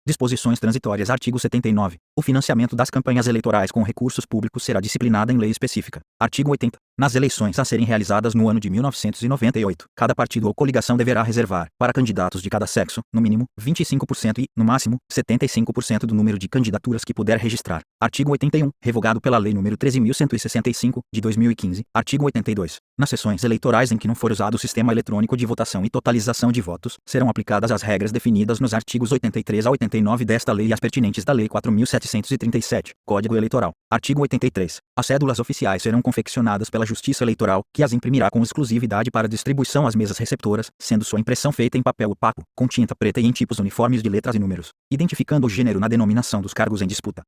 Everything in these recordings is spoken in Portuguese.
Disposições transitórias. Artigo 79. O financiamento das campanhas eleitorais com recursos públicos será disciplinado em lei específica. Artigo 80. Nas eleições a serem realizadas no ano de 1998, cada partido ou coligação deverá reservar, para candidatos de cada sexo, no mínimo, 25% e, no máximo, 75% do número de candidaturas que puder registrar. Artigo 81. Revogado pela Lei nº 13.165, de 2015. Artigo 82. Nas sessões eleitorais em que não for usado o sistema eletrônico de votação e totalização de votos, serão aplicadas as regras definidas nos artigos 83 a 89 desta lei e as pertinentes da Lei 4.737, Código Eleitoral. Artigo 83. As cédulas oficiais serão confeccionadas pela Justiça Eleitoral, que as imprimirá com exclusividade para distribuição às mesas receptoras, sendo sua impressão feita em papel opaco, com tinta preta e em tipos uniformes de letras e números, identificando o gênero na denominação dos cargos em disputa.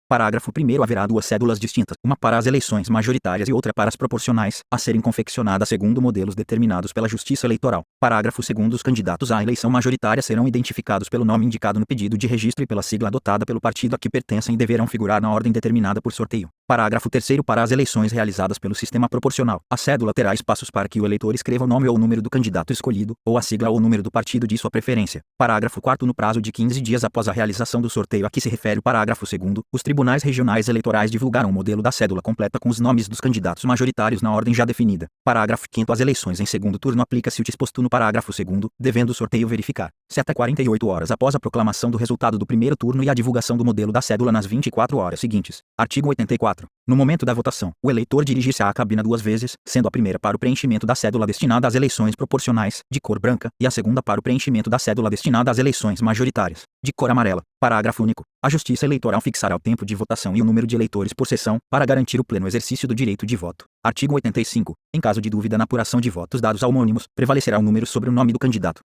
Parágrafo 1º. Haverá duas cédulas distintas, uma para as eleições majoritárias e outra para as proporcionais, a serem confeccionadas segundo modelos determinados pela Justiça Eleitoral. Parágrafo 2º. Os candidatos à eleição majoritária serão identificados pelo nome indicado no pedido de registro e pela sigla adotada pelo partido a que pertencem e deverão figurar na ordem determinada por sorteio. Parágrafo 3º. Para as eleições realizadas pelo sistema proporcional, a cédula terá espaços para que o eleitor escreva o nome ou o número do candidato escolhido, ou a sigla ou o número do partido de sua preferência. Parágrafo 4º. No prazo de 15 dias após a realização do sorteio a que se refere o parágrafo 2º, os tribunais regionais eleitorais divulgaram o modelo da cédula completa com os nomes dos candidatos majoritários na ordem já definida. Parágrafo 5º. Às eleições em segundo turno aplica-se o disposto no parágrafo 2º, devendo o sorteio verificar, se até 48 horas após a proclamação do resultado do primeiro turno e a divulgação do modelo da cédula nas 24 horas seguintes. Artigo 84. No momento da votação, o eleitor dirigir-se à cabina duas vezes, sendo a primeira para o preenchimento da cédula destinada às eleições proporcionais, de cor branca, e a segunda para o preenchimento da cédula destinada às eleições majoritárias, de cor amarela. Parágrafo único. A Justiça Eleitoral fixará o tempo de votação e o número de eleitores por sessão, para garantir o pleno exercício do direito de voto. Artigo 85. Em caso de dúvida na apuração de votos dados a homônimos, prevalecerá o número sobre o nome do candidato.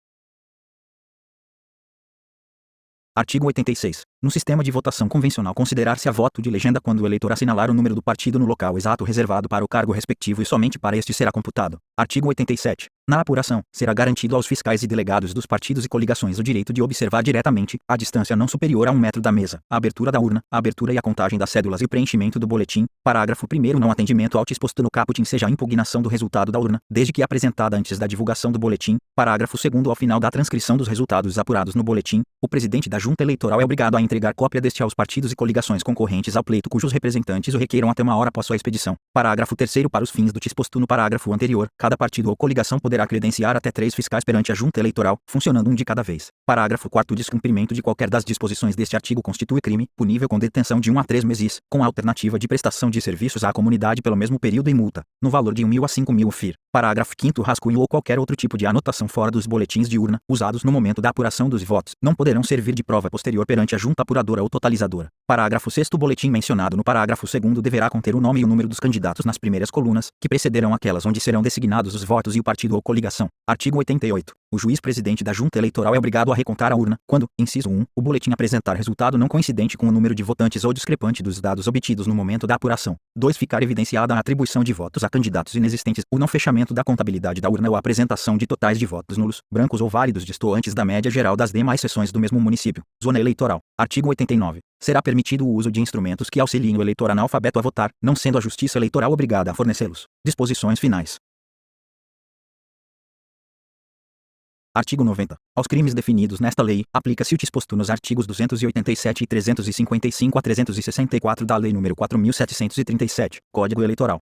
Artigo 86. No sistema de votação convencional considerar-se a voto de legenda quando o eleitor assinalar o número do partido no local exato reservado para o cargo respectivo e somente para este será computado. Artigo 87. Na apuração, será garantido aos fiscais e delegados dos partidos e coligações o direito de observar diretamente, à distância não superior a 1 metro da mesa, a abertura da urna, a abertura e a contagem das cédulas e o preenchimento do boletim. Parágrafo 1º. Não atendimento ao disposto no caput seja a impugnação do resultado da urna, desde que apresentada antes da divulgação do boletim. Parágrafo 2º. Ao final da transcrição dos resultados apurados no boletim, o presidente da Junta Eleitoral é obrigado a entregar cópia deste aos partidos e coligações concorrentes ao pleito cujos representantes o requeiram até 1 hora após sua expedição. Parágrafo 3º. Para os fins do disposto no parágrafo anterior, cada partido ou coligação poderá credenciar até 3 fiscais perante a Junta Eleitoral, funcionando um de cada vez. Parágrafo 4º. O descumprimento de qualquer das disposições deste artigo constitui crime, punível com detenção de 1 a 3 meses, com a alternativa de prestação de serviços à comunidade pelo mesmo período e multa, no valor de 1.000 a 5.000 FIR. Parágrafo 5º. Rascunho ou qualquer outro tipo de anotação fora dos boletins de urna, usados no momento da apuração dos votos, não poderão servir de prova posterior perante a junta apuradora ou totalizadora. Parágrafo 6º. O boletim mencionado no parágrafo 2º deverá conter o nome e o número dos candidatos nas primeiras colunas, que precederão aquelas onde serão designados os votos e o partido ou coligação. Artigo 88. O juiz-presidente da Junta Eleitoral é obrigado a recontar a urna, quando, inciso 1, o boletim apresentar resultado não coincidente com o número de votantes ou discrepante dos dados obtidos no momento da apuração. 2. Ficar evidenciada a atribuição de votos a candidatos inexistentes, o não fechamento da contabilidade da urna ou a apresentação de totais de votos nulos, brancos ou válidos distantes da média geral das demais seções do mesmo município. Zona Eleitoral. Artigo 89. Será permitido o uso de instrumentos que auxiliem o eleitor analfabeto a votar, não sendo a Justiça Eleitoral obrigada a fornecê-los. Disposições finais. Artigo 90. Aos crimes definidos nesta lei, aplica-se o disposto nos artigos 287 e 355 a 364 da Lei nº 4.737, Código Eleitoral.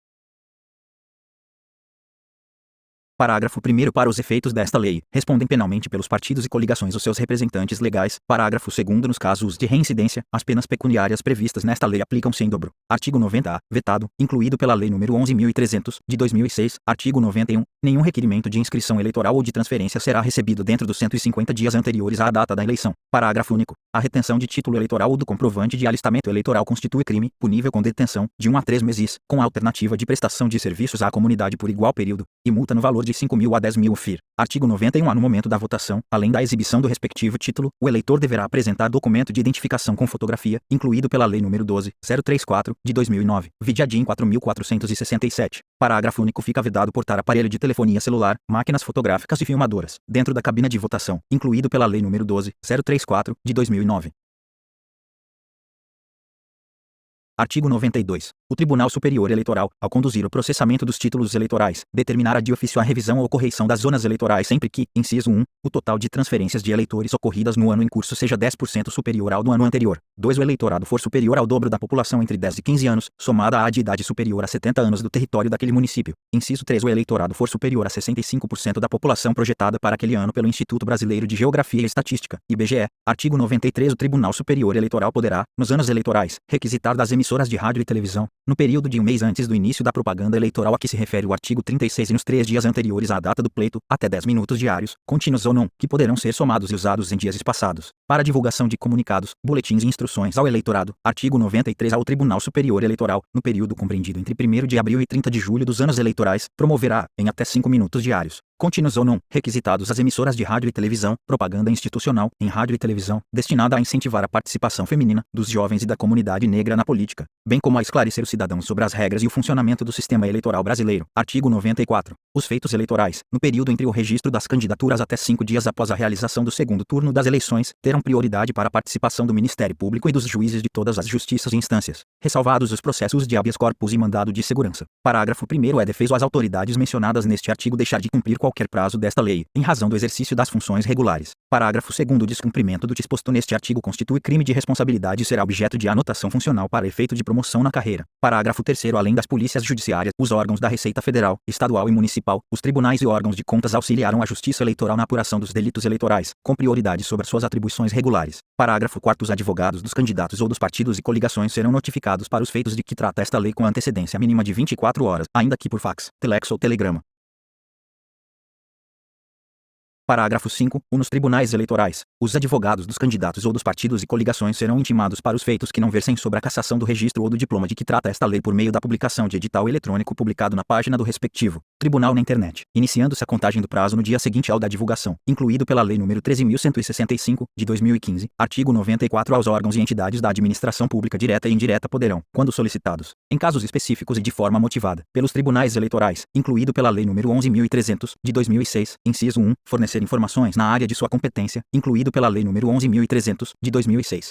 Parágrafo 1º. Para os efeitos desta lei, respondem penalmente pelos partidos e coligações os seus representantes legais. Parágrafo 2º. Nos casos de reincidência, as penas pecuniárias previstas nesta lei aplicam-se em dobro. Artigo 90-A. Vetado, incluído pela Lei nº 11.300, de 2006. Artigo 91. Nenhum requerimento de inscrição eleitoral ou de transferência será recebido dentro dos 150 dias anteriores à data da eleição. Parágrafo único. A retenção de título eleitoral ou do comprovante de alistamento eleitoral constitui crime, punível com detenção de 1 a 3 meses, com a alternativa de prestação de serviços à comunidade por igual período, e multa no valor de 5.000 a 10.000 FIR. Artigo 91-A. No momento da votação, além da exibição do respectivo título, o eleitor deverá apresentar documento de identificação com fotografia, incluído pela Lei nº 12.034, de 2009, vide ADIM 4.467. Parágrafo único. Fica vedado portar aparelho de telefonia celular, máquinas fotográficas e filmadoras, dentro da cabina de votação, incluído pela Lei nº 12.034, de 2009. Artigo 92. O Tribunal Superior Eleitoral, ao conduzir o processamento dos títulos eleitorais, determinará de ofício a revisão ou correição das zonas eleitorais sempre que, inciso 1, o total de transferências de eleitores ocorridas no ano em curso seja 10% superior ao do ano anterior. 2. O eleitorado for superior ao dobro da população entre 10 e 15 anos, somada à de idade superior a 70 anos do território daquele município. Inciso 3. O eleitorado for superior a 65% da população projetada para aquele ano pelo Instituto Brasileiro de Geografia e Estatística, IBGE. Artigo 93. O Tribunal Superior Eleitoral poderá, nos anos eleitorais, requisitar das emissoras de rádio e televisão, no período de um mês antes do início da propaganda eleitoral a que se refere o artigo 36 e nos 3 dias anteriores à data do pleito, até 10 minutos diários, contínuos ou não, que poderão ser somados e usados em dias passados, para divulgação de comunicados, boletins e instruções ao eleitorado. Artigo 93. Ao Tribunal Superior Eleitoral, no período compreendido entre 1º de abril e 30 de julho dos anos eleitorais, promoverá, em até 5 minutos diários, contínuos ou não, requisitados às emissoras de rádio e televisão, propaganda institucional, em rádio e televisão, destinada a incentivar a participação feminina, dos jovens e da comunidade negra na política, bem como a esclarecer os cidadãos sobre as regras e o funcionamento do sistema eleitoral brasileiro. Artigo 94. Os feitos eleitorais, no período entre o registro das candidaturas até 5 dias após a realização do segundo turno das eleições, terão prioridade para a participação do Ministério Público e dos juízes de todas as justiças e instâncias, ressalvados os processos de habeas corpus e mandado de segurança. Parágrafo 1º. É defeso às autoridades mencionadas neste artigo deixar de cumprir qualquer prazo desta lei, em razão do exercício das funções regulares. Parágrafo 2º. O descumprimento do disposto neste artigo constitui crime de responsabilidade e será objeto de anotação funcional para efeito de promoção na carreira. Parágrafo 3º. Além das polícias judiciárias, os órgãos da Receita Federal, Estadual e Municipal, os tribunais e órgãos de contas auxiliarão a Justiça Eleitoral na apuração dos delitos eleitorais, com prioridade sobre suas atribuições regulares. Parágrafo 4º. Os advogados dos candidatos ou dos partidos e coligações serão notificados para os feitos de que trata esta lei com antecedência mínima de 24 horas, ainda que por fax, telex ou telegrama. Parágrafo 5. Nos tribunais eleitorais, os advogados dos candidatos ou dos partidos e coligações serão intimados para os feitos que não versem sobre a cassação do registro ou do diploma de que trata esta lei por meio da publicação de edital eletrônico publicado na página do respectivo tribunal na internet, iniciando-se a contagem do prazo no dia seguinte ao da divulgação, incluído pela Lei nº 13.165, de 2015, artigo 94. Aos órgãos e entidades da administração pública direta e indireta poderão, quando solicitados, em casos específicos e de forma motivada, pelos tribunais eleitorais, incluído pela Lei nº 11.300, de 2006, inciso 1, fornecer informações na área de sua competência, incluído pela Lei nº 11.300, de 2006.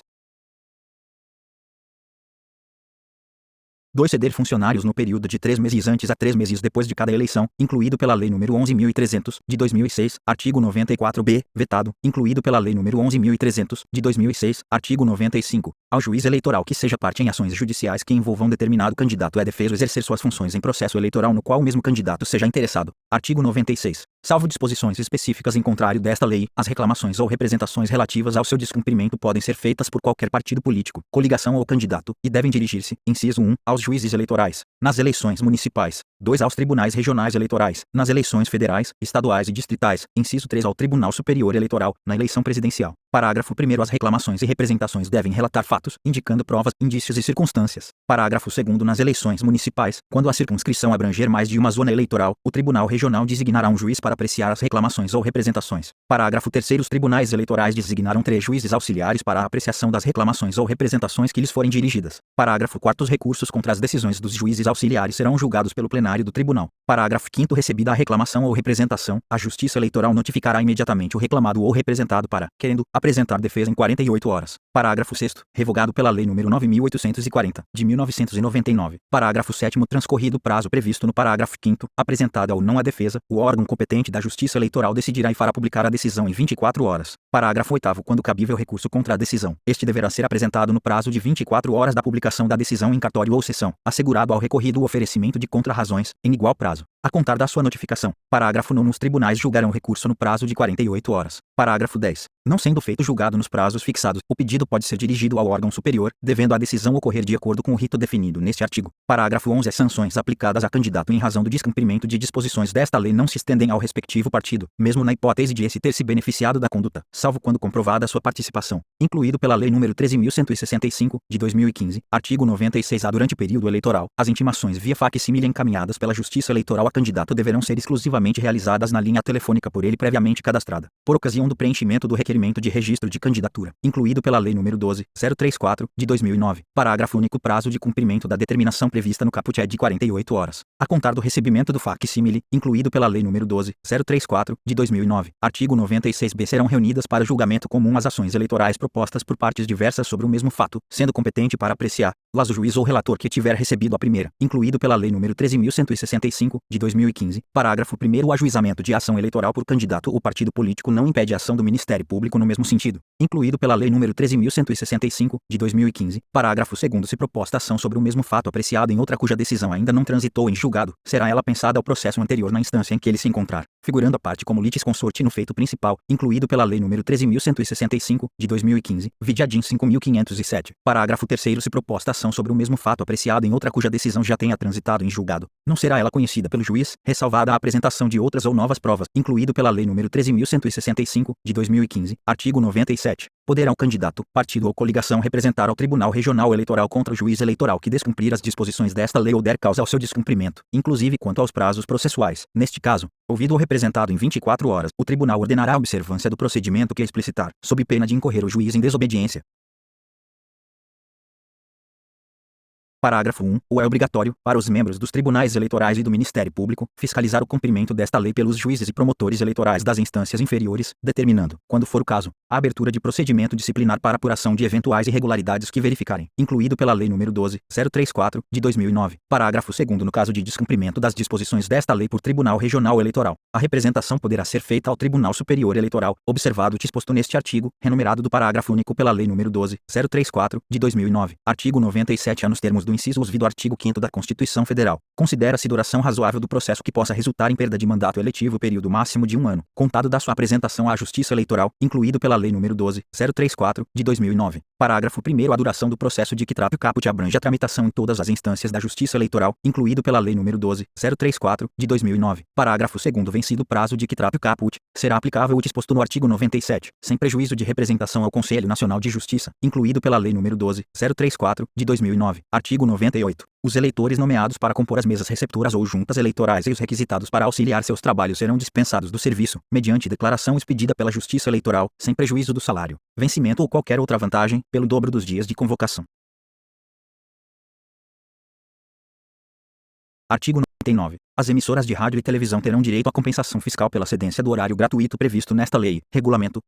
2. Ceder funcionários no período de 3 meses antes a 3 meses depois de cada eleição, incluído pela Lei nº 11.300, de 2006, artigo 94b, vetado, incluído pela Lei nº 11.300, de 2006, artigo 95. Ao juiz eleitoral que seja parte em ações judiciais que envolvam determinado candidato é defeso exercer suas funções em processo eleitoral no qual o mesmo candidato seja interessado. Artigo 96. Salvo disposições específicas em contrário desta lei, as reclamações ou representações relativas ao seu descumprimento podem ser feitas por qualquer partido político, coligação ou candidato, e devem dirigir-se, inciso 1, aos juízes eleitorais, nas eleições municipais, 2. Aos tribunais regionais eleitorais, nas eleições federais, estaduais e distritais, inciso 3. Ao Tribunal Superior Eleitoral, na eleição presidencial. Parágrafo 1º. As reclamações e representações devem relatar fatos, indicando provas, indícios e circunstâncias. Parágrafo 2º. Nas eleições municipais, quando a circunscrição abranger mais de uma zona eleitoral, o Tribunal Regional designará um juiz para apreciar as reclamações ou representações. Parágrafo 3º. Os tribunais eleitorais designarão 3 juízes auxiliares para a apreciação das reclamações ou representações que lhes forem dirigidas. Parágrafo 4º. Os recursos contra as decisões dos juízes auxiliares serão julgados pelo plenário do tribunal. Parágrafo 5º. Recebida a reclamação ou representação, a Justiça Eleitoral notificará imediatamente o reclamado ou representado para, querendo, apresentar defesa em 48 horas. Parágrafo 6º. Revogado pela Lei nº 9.840, de 1999. Parágrafo 7º. Transcorrido o prazo previsto no parágrafo 5º, apresentada ou não a defesa, o órgão competente da Justiça Eleitoral decidirá e fará publicar a decisão em 24 horas. Parágrafo 8º. Quando cabível recurso contra a decisão, este deverá ser apresentado no prazo de 24 horas da publicação da decisão em cartório ou sessão, assegurado ao recorrido o oferecimento de contrarrazões, em igual prazo, a contar da sua notificação. Parágrafo 9º. Os tribunais julgarão o recurso no prazo de 48 horas. Parágrafo 10. Não sendo feito julgado nos prazos fixados, o pedido pode ser dirigido ao órgão superior, devendo a decisão ocorrer de acordo com o rito definido neste artigo. Parágrafo 11. As sanções aplicadas a candidato em razão do descumprimento de disposições desta lei não se estendem ao respectivo partido, mesmo na hipótese de esse ter se beneficiado da conduta, salvo quando comprovada sua participação, incluído pela Lei nº 13.165, de 2015, artigo 96-A. Durante o período eleitoral, as intimações via fac-símile encaminhadas pela Justiça Eleitoral a candidato deverão ser exclusivamente realizadas na linha telefônica por ele previamente cadastrada, por ocasião do preenchimento do requerimento de registro de candidatura, incluído pela Lei nº 12.034, de 2009. Parágrafo único. Prazo de cumprimento da determinação prevista no caput é de 48 horas, a contar do recebimento do fac-símile, incluído pela Lei nº 12.034, de 2009. Artigo 96b. Serão reunidas para julgamento comum as ações eleitorais propostas por partes diversas sobre o mesmo fato, sendo competente para apreciar, Las o juiz ou relator que tiver recebido a primeira, incluído pela Lei nº 13.165, de 2015, parágrafo 1º, o ajuizamento de ação eleitoral por candidato ou partido político não impede a ação do Ministério Público no mesmo sentido, incluído pela Lei nº 13.165, de 2015, parágrafo 2º, se proposta ação sobre o mesmo fato apreciado em outra cuja decisão ainda não transitou em julgado, será ela pensada ao processo anterior na instância em que ele se encontrar, figurando a parte como litisconsorte no feito principal, incluído pela Lei nº 13.165, de 2015, vide ADIM 5.507, parágrafo 3º, se proposta ação sobre o mesmo fato apreciado em outra cuja decisão já tenha transitado em julgado, não será ela conhecida pelo juiz, ressalvada a apresentação de outras ou novas provas, incluído pela Lei nº 13.165, de 2015, artigo 97. Poderá o candidato, partido ou coligação representar ao Tribunal Regional Eleitoral contra o juiz eleitoral que descumprir as disposições desta lei ou der causa ao seu descumprimento, inclusive quanto aos prazos processuais. Neste caso, ouvido ou representado em 24 horas, o tribunal ordenará a observância do procedimento que explicitar, sob pena de incorrer o juiz em desobediência. Parágrafo 1. É obrigatório, para os membros dos tribunais eleitorais e do Ministério Público, fiscalizar o cumprimento desta lei pelos juízes e promotores eleitorais das instâncias inferiores, determinando, quando for o caso, a abertura de procedimento disciplinar para apuração de eventuais irregularidades que verificarem, incluído pela Lei nº 12.034, de 2009. Parágrafo 2º. No caso de descumprimento das disposições desta lei por Tribunal Regional Eleitoral, a representação poderá ser feita ao Tribunal Superior Eleitoral, observado o disposto neste artigo, renumerado do parágrafo único pela Lei nº 12.034, de 2009. Artigo 97. Nos termos do inciso do artigo 5º da Constituição Federal, considera-se duração razoável do processo que possa resultar em perda de mandato eletivo período máximo de 1 ano, contado da sua apresentação à Justiça Eleitoral, incluído pela Lei nº 12.034, de 2009. Parágrafo 1º. A duração do processo de que trata o caput abrange a tramitação em todas as instâncias da Justiça Eleitoral, incluído pela Lei nº 12.034, de 2009. Parágrafo 2º. Vencido o prazo de que trata o caput, será aplicável o disposto no artigo 97, sem prejuízo de representação ao Conselho Nacional de Justiça, incluído pela Lei nº 12.034, de 2009. Artigo 98. Os eleitores nomeados para compor as mesas receptoras ou juntas eleitorais e os requisitados para auxiliar seus trabalhos serão dispensados do serviço, mediante declaração expedida pela Justiça Eleitoral, sem prejuízo do salário, vencimento ou qualquer outra vantagem, pelo dobro dos dias de convocação. Artigo 99. As emissoras de rádio e televisão terão direito à compensação fiscal pela cedência do horário gratuito previsto nesta lei. Regulamento.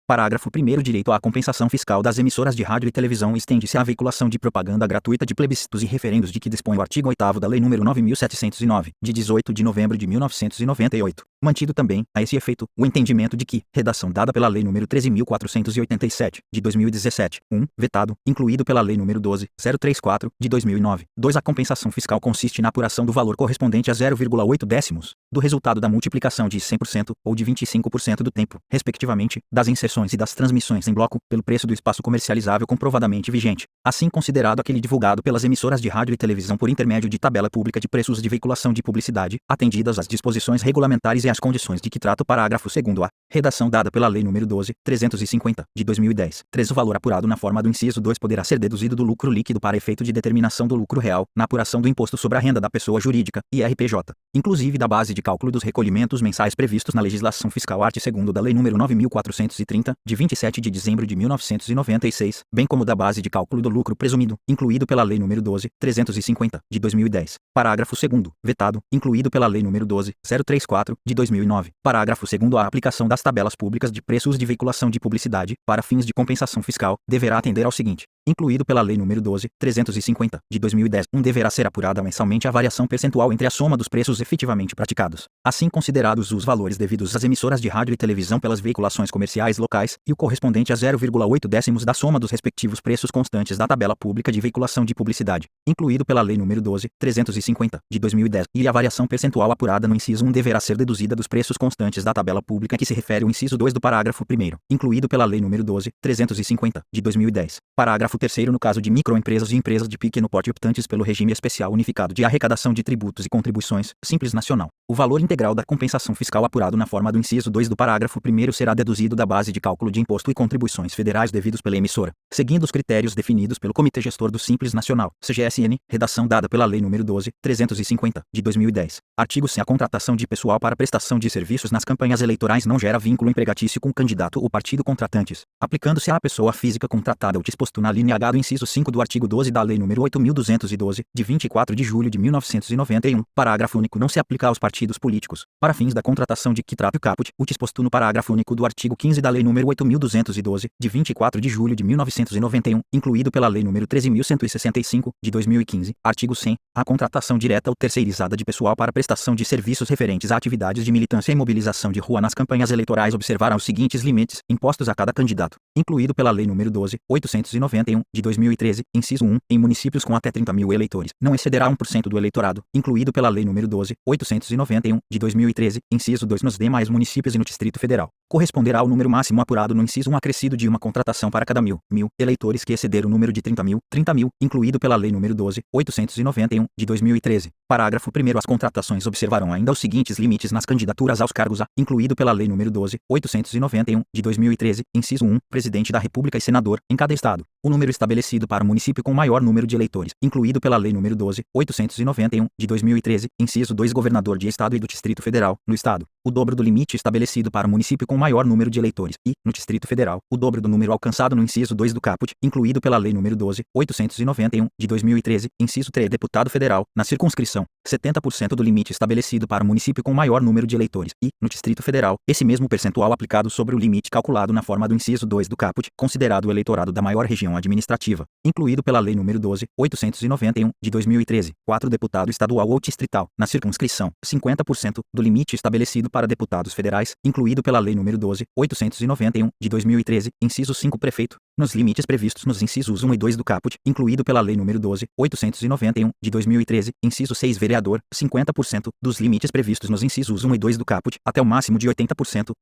Parágrafo 1º. Direito à compensação fiscal das emissoras de rádio e televisão estende-se à veiculação de propaganda gratuita de plebiscitos e referendos de que dispõe o artigo 8º da Lei nº 9.709, de 18 de novembro de 1998. Mantido também, a esse efeito, o entendimento de que, redação dada pela Lei nº 13.487, de 2017, 1, vetado, incluído pela Lei nº 12.034, de 2009. 2. A compensação fiscal consiste na apuração do valor correspondente a 0,8 décimos, do resultado da multiplicação de 100% ou de 25% do tempo, respectivamente, das inserções e das transmissões em bloco, pelo preço do espaço comercializável comprovadamente vigente, assim considerado aquele divulgado pelas emissoras de rádio e televisão por intermédio de tabela pública de preços de veiculação de publicidade, atendidas as disposições regulamentares e as condições de que trata o parágrafo 2º. A redação dada pela Lei nº 12.350, de 2010. 3. O valor apurado na forma do inciso 2 poderá ser deduzido do lucro líquido para efeito de determinação do lucro real, na apuração do imposto sobre a renda da pessoa jurídica, IRPJ, inclusive da base de cálculo dos recolhimentos mensais previstos na legislação fiscal art. 2º da Lei nº 9.430, de 27 de dezembro de 1996, bem como da base de cálculo do lucro presumido, incluído pela Lei nº 12.350, de 2010. Parágrafo 2º, vetado, incluído pela Lei nº 12.034, de 2009. Parágrafo 2º. A aplicação das tabelas públicas de preços de veiculação de publicidade, para fins de compensação fiscal, deverá atender ao seguinte: incluído pela Lei nº 12.350, de 2010, deverá ser apurada mensalmente a variação percentual entre a soma dos preços efetivamente praticados, assim considerados os valores devidos às emissoras de rádio e televisão pelas veiculações comerciais locais, e o correspondente a 0,8 décimos da soma dos respectivos preços constantes da tabela pública de veiculação de publicidade, incluído pela Lei nº 12.350, de 2010, e a variação percentual apurada no inciso 1 deverá ser deduzida dos preços constantes da tabela pública a que se refere o inciso 2 do parágrafo 1º, incluído pela Lei nº 12.350, de 2010. Parágrafo 3º. No caso de microempresas e empresas de pequeno porte optantes pelo regime especial unificado de arrecadação de tributos e contribuições, Simples Nacional, o valor integral da compensação fiscal apurado na forma do inciso 2 do parágrafo 1º será deduzido da base de cálculo de imposto e contribuições federais devidos pela emissora, seguindo os critérios definidos pelo Comitê Gestor do Simples Nacional, CGSN, redação dada pela Lei nº 12.350, de 2010. Artigo 100. A contratação de pessoal para prestação de serviços nas campanhas eleitorais não gera vínculo empregatício com o candidato ou partido contratantes, aplicando-se à pessoa física contratada o disposto na linha H do inciso 5 do artigo 12 da Lei nº 8.212, de 24 de julho de 1990. 291, parágrafo único, não se aplica aos partidos políticos, para fins da contratação de que trata o caput, o disposto no parágrafo único do artigo 15 da Lei nº 8.212, de 24 de julho de 1991, incluído pela Lei nº 13.165, de 2015, artigo 100, a contratação direta ou terceirizada de pessoal para prestação de serviços referentes a atividades de militância e mobilização de rua nas campanhas eleitorais observará os seguintes limites, impostos a cada candidato, incluído pela Lei nº 12.891, de 2013, inciso 1, em municípios com até 30.000 eleitores, não excederá 1% do eleitorado, incluído pela Lei nº 12.891, de 2013, inciso 2, nos demais municípios e no Distrito Federal. Corresponderá ao número máximo apurado no inciso 1 acrescido de uma contratação para cada mil eleitores que exceder o número de 30.000, incluído pela Lei nº 12.891, de 2013. Parágrafo 1º. As contratações observarão ainda os seguintes limites nas candidaturas aos cargos a, incluído pela Lei nº 12.891, de 2013, inciso 1, Presidente da República e Senador, em cada estado. O número estabelecido para o município com maior número de eleitores, incluído pela Lei nº 12.891, de 2013, inciso 2, Governador de Estado e do Distrito Federal, no estado. O dobro do limite estabelecido para o município com maior número de eleitores e, no Distrito Federal, o dobro do número alcançado no inciso 2 do caput, incluído pela Lei nº 12.891, de 2013, inciso 3, Deputado Federal, na circunscrição, 70% do limite estabelecido para o município com maior número de eleitores e, no Distrito Federal, esse mesmo percentual aplicado sobre o limite calculado na forma do inciso 2 do caput, considerado o eleitorado da maior região administrativa, incluído pela Lei nº 12.891, de 2013, 4, Deputado estadual ou distrital, na circunscrição, 50% do limite estabelecido para deputados federais, incluído pela Lei nº 12.891, de 2013, inciso 5, Prefeito, nos limites previstos nos incisos 1 e 2 do caput, incluído pela Lei nº 12.891, de 2013, inciso 6, Vereador, 50% dos limites previstos nos incisos 1 e 2 do caput, até o máximo de 80%,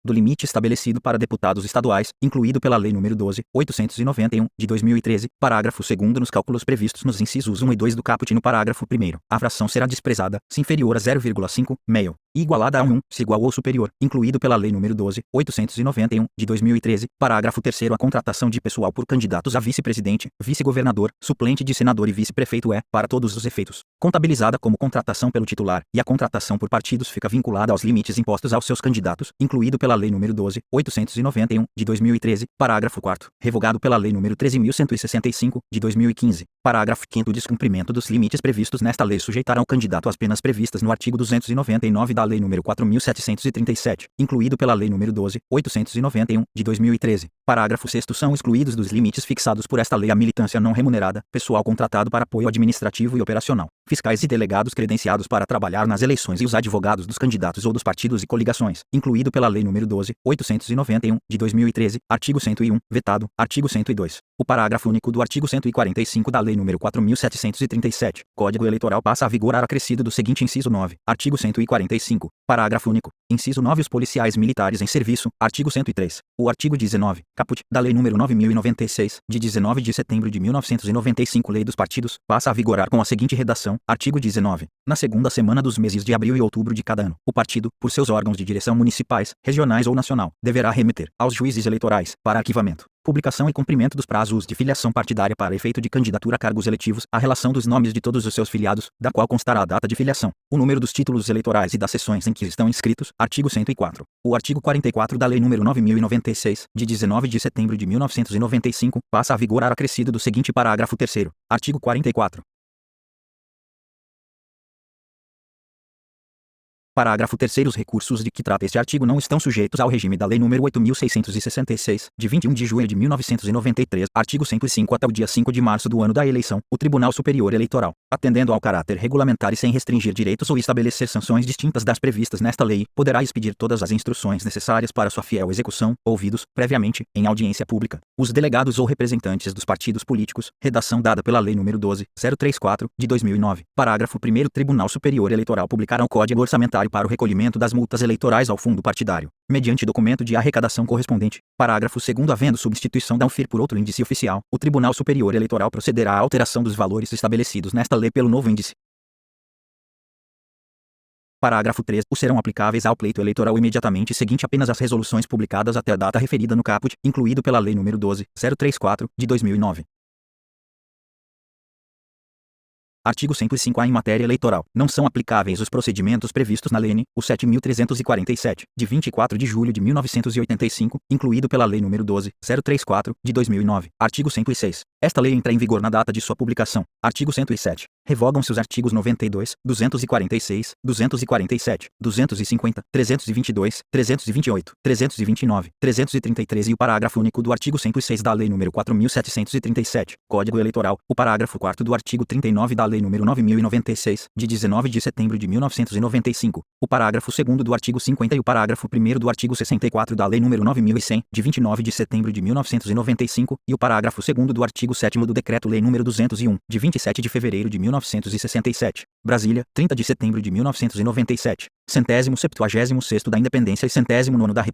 do limite estabelecido para deputados estaduais, incluído pela Lei nº 12.891, de 2013, parágrafo 2º, nos cálculos previstos nos incisos 1 e 2 do caput. No parágrafo 1º, a fração será desprezada, se inferior a 0,5, meio, e igualada a 1, se igual ou superior, incluído pela Lei nº 12.891, de 2013, parágrafo 3º. A contratação de pessoal por candidatos a vice-presidente, vice-governador, suplente de senador e vice-prefeito é, para todos os efeitos, contabilizada como contratação pelo titular, e a contratação por partidos fica vinculada aos limites impostos aos seus candidatos, incluído pela Lei nº 12.891, de 2013, parágrafo 4º, revogado pela Lei nº 13.165, de 2015. Parágrafo 5º. O descumprimento dos limites previstos nesta lei sujeitará o candidato às penas previstas no artigo 299 da Lei nº 4.737, incluído pela Lei nº 12.891, de 2013. Parágrafo 6º. São excluídos dos limites fixados por esta lei a militância não remunerada, pessoal contratado para apoio administrativo e operacional, fiscais e delegados credenciados para trabalhar nas eleições e os advogados dos candidatos ou dos partidos e coligações, incluído pela Lei nº 12.891, de 2013, artigo 101, vetado, artigo 102. O parágrafo único do artigo 145 da Lei nº 4.737, Código Eleitoral passa a vigorar acrescido do seguinte inciso 9, artigo 145, parágrafo único, inciso 9. Os policiais militares em serviço, artigo 103. O artigo 19, caput, da Lei nº 9.096, de 19 de setembro de 1995, Lei dos Partidos, passa a vigorar com a seguinte redação, artigo 19. Na segunda semana dos meses de abril e outubro de cada ano, o partido, por seus órgãos de direção municipais, regionais ou nacional, deverá remeter aos juízes eleitorais, para arquivamento, publicação e cumprimento dos prazos de filiação partidária para efeito de candidatura a cargos eletivos, a relação dos nomes de todos os seus filiados, da qual constará a data de filiação, o número dos títulos eleitorais e das sessões em que estão inscritos, artigo 104. O artigo 44 da Lei nº 9.096, de 19 de setembro de 1995, passa a vigorar acrescido do seguinte parágrafo 3º, artigo 44. Parágrafo 3º. Os recursos de que trata este artigo não estão sujeitos ao regime da Lei nº 8.666, de 21 de junho de 1993, artigo 105 até o dia 5 de março do ano da eleição, o Tribunal Superior Eleitoral, atendendo ao caráter regulamentar e sem restringir direitos ou estabelecer sanções distintas das previstas nesta lei, poderá expedir todas as instruções necessárias para sua fiel execução, ouvidos, previamente, em audiência pública, os delegados ou representantes dos partidos políticos, redação dada pela Lei nº 12.034, de 2009. Parágrafo 1º. O Tribunal Superior Eleitoral publicará o Código Orçamentário para o recolhimento das multas eleitorais ao fundo partidário, mediante documento de arrecadação correspondente. Parágrafo 2º. Havendo substituição da UFIR por outro índice oficial, o Tribunal Superior Eleitoral procederá à alteração dos valores estabelecidos nesta lei pelo novo índice. Parágrafo 3. Serão aplicáveis ao pleito eleitoral imediatamente seguinte apenas as resoluções publicadas até a data referida no caput, incluído pela Lei nº 12.034, de 2009. Artigo 105-A. Em matéria eleitoral, não são aplicáveis os procedimentos previstos na Lei nº 7.347, de 24 de julho de 1985, incluído pela Lei nº 12.034, de 2009. Artigo 106. Esta lei entra em vigor na data de sua publicação. Artigo 107. Revogam-se os artigos 92, 246, 247, 250, 322, 328, 329, 333 e o parágrafo único do artigo 106 da Lei nº 4.737, Código Eleitoral, o parágrafo 4º do artigo 39 da Lei nº 9.096, de 19 de setembro de 1995, o parágrafo 2º do artigo 50 e o parágrafo 1º do artigo 64 da Lei nº 9.100, de 29 de setembro de 1995, e o parágrafo 2º do artigo 7º do Decreto-Lei nº 201, de 27 de fevereiro de 1967. Brasília, 30 de setembro de 1997. 176º da Independência e 109º da República.